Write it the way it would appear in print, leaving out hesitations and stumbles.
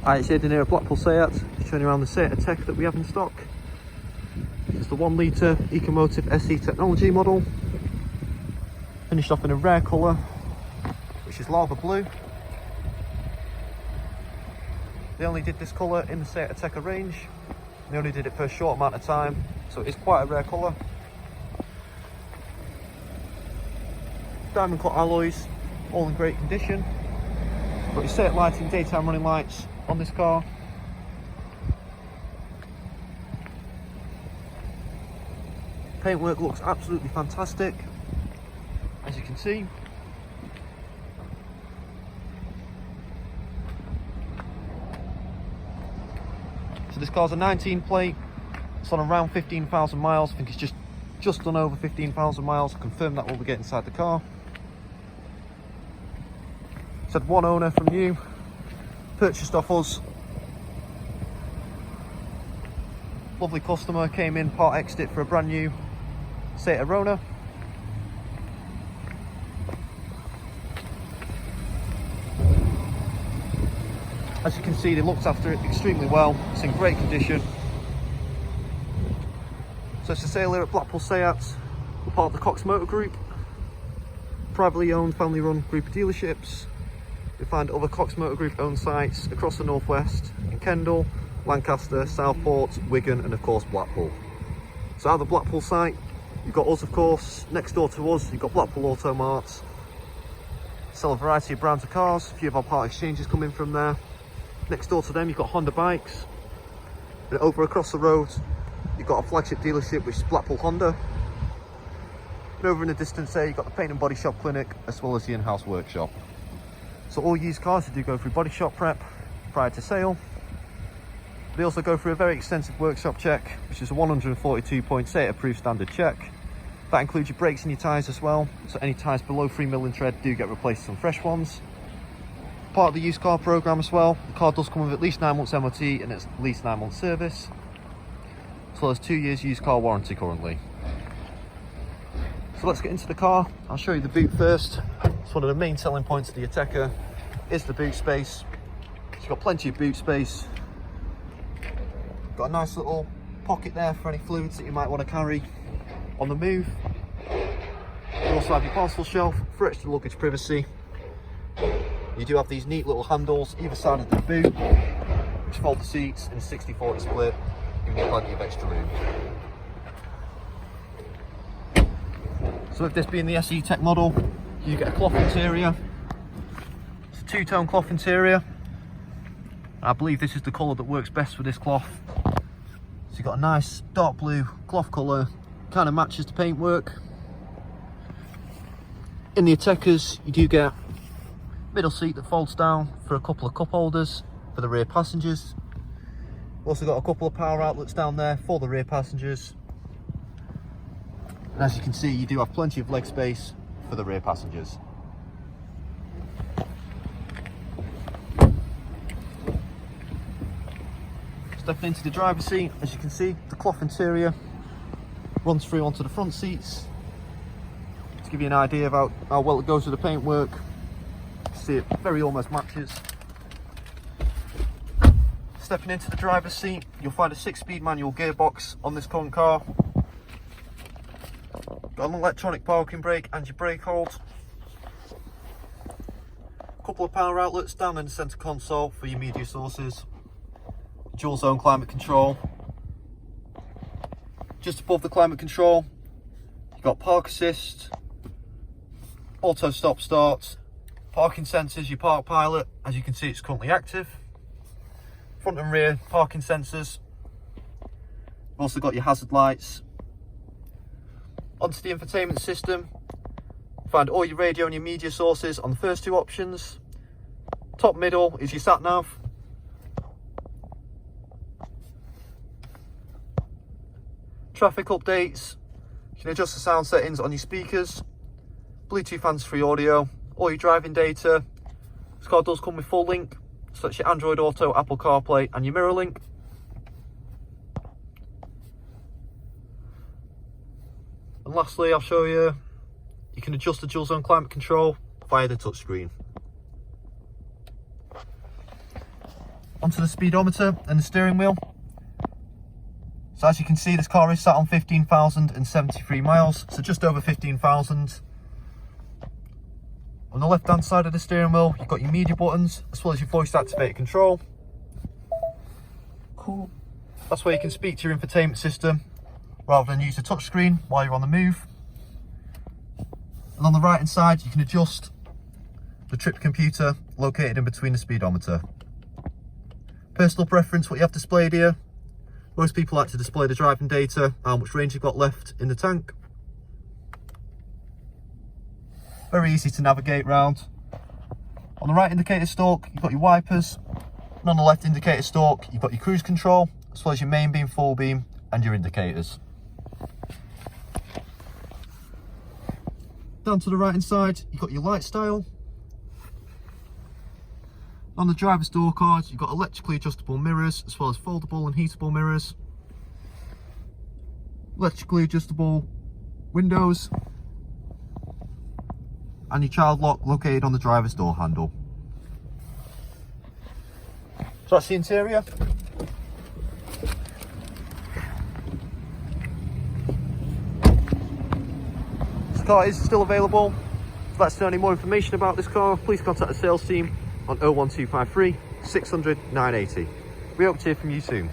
Hi, it's Aidan here at Blackpool Seat, showing you around the Seat Ateca that we have in stock. It's the 1 litre Ecomotive SE technology model, finished off in a rare colour, which is lava blue. They only did this colour in the Seat Ateca range. They only did it for a short amount of time, so it's quite a rare colour. Diamond cut alloys, all in great condition. Got your Seat lighting, daytime running lights on this car. Paintwork looks absolutely fantastic, as you can see. So this car's a 19 plate. It's on around 15,000 miles. I think it's just done over 15,000 miles. Confirm that when we get inside the car. It's had one owner from you, purchased off us. Lovely customer, came in, part X'd it for a brand new Seat Arona. As you can see, they looked after it extremely well. It's in great condition. So it's a sale here at Blackpool Seat. We're part of the Cox Motor Group, privately owned, family run group of dealerships. You find other Cox Motor Group owned sites across the northwest, in Kendal, Lancaster, Southport, Wigan, and of course Blackpool. So out of the Blackpool site, you've got us of course. Next door to us, you've got Blackpool Auto Marts. Sell a variety of brands of cars. A few of our part exchanges come in from there. Next door to them, you've got Honda bikes. And over across the road, you've got a flagship dealership, which is Blackpool Honda. And over in the distance there, you've got the paint and body shop clinic, as well as the in-house workshop. So all used cars, they do go through body shop prep prior to sale. They also go through a very extensive workshop check, which is a 142-point Seat approved standard check. That includes your brakes and your tyres as well. So any tyres below 3 mm in tread do get replaced with some fresh ones. Part of the used car program as well, the car does come with at least 9 months MOT and at least 9 months service, as well as 2 years used car warranty currently. So let's get into the car. I'll show you the boot first. It's one of the main selling points of the Ateca is the boot space. It's got plenty of boot space. Got a nice little pocket there for any fluids that you might want to carry on the move. You also have your parcel shelf for extra luggage privacy. You do have these neat little handles either side of the boot, which fold the seats in a 60/40 split, giving you plenty of extra room. So with this being the SE Tech model, you get a cloth interior. It's a two-tone cloth interior. I believe this is the colour that works best for this cloth. So you've got a nice dark blue cloth colour, kind of matches the paintwork. In the Atecas, you do get middle seat that folds down for a couple of cup holders for the rear passengers. We've also got a couple of power outlets down there for the rear passengers. And as you can see, you do have plenty of leg space for the rear passengers. Stepping into the driver's seat, as you can see, the cloth interior runs through onto the front seats. To give you an idea about how well it goes with the paintwork, see it very almost matches. Stepping into the driver's seat, you'll find a 6-speed manual gearbox on this current car. Got an electronic parking brake and your brake hold. A couple of power outlets down in the centre console for your media sources. Dual zone climate control. Just above the climate control, you've got park assist, auto stop start, parking sensors, your park pilot, as you can see it's currently active. Front and rear parking sensors. You've also got your hazard lights. Onto the infotainment system, find all your radio and your media sources on the first two options. Top middle is your sat nav. Traffic updates. You can adjust the sound settings on your speakers. Bluetooth hands-free audio. All your driving data. This car does come with full link, so that's your Android Auto, Apple CarPlay and your mirror link. And lastly, I'll show you, you can adjust the dual zone climate control via the touchscreen. onto the speedometer and the steering wheel. So as you can see, this car is sat on 15,073 miles, so just over 15,000. On the left hand side of the steering wheel, you've got your media buttons, as well as your voice activated control. Cool. That's where you can speak to your infotainment system, rather than use the touchscreen while you're on the move. And on the right hand side, you can adjust the trip computer located in between the speedometer. Personal preference, what you have displayed here. Most people like to display the driving data, how much range you've got left in the tank. Very easy to navigate round. On the right indicator stalk, you've got your wipers. And on the left indicator stalk, you've got your cruise control, as well as your main beam, full beam, and your indicators. Down to the right hand side, you've got your light style. On the driver's door cards, you've got electrically adjustable mirrors, as well as foldable and heatable mirrors. Electrically adjustable windows. And your child lock located on the driver's door handle. So that's the interior. This car is still available. If you'd like to know any more information about this car, please contact the sales team on 01253 600 980. We hope to hear from you soon.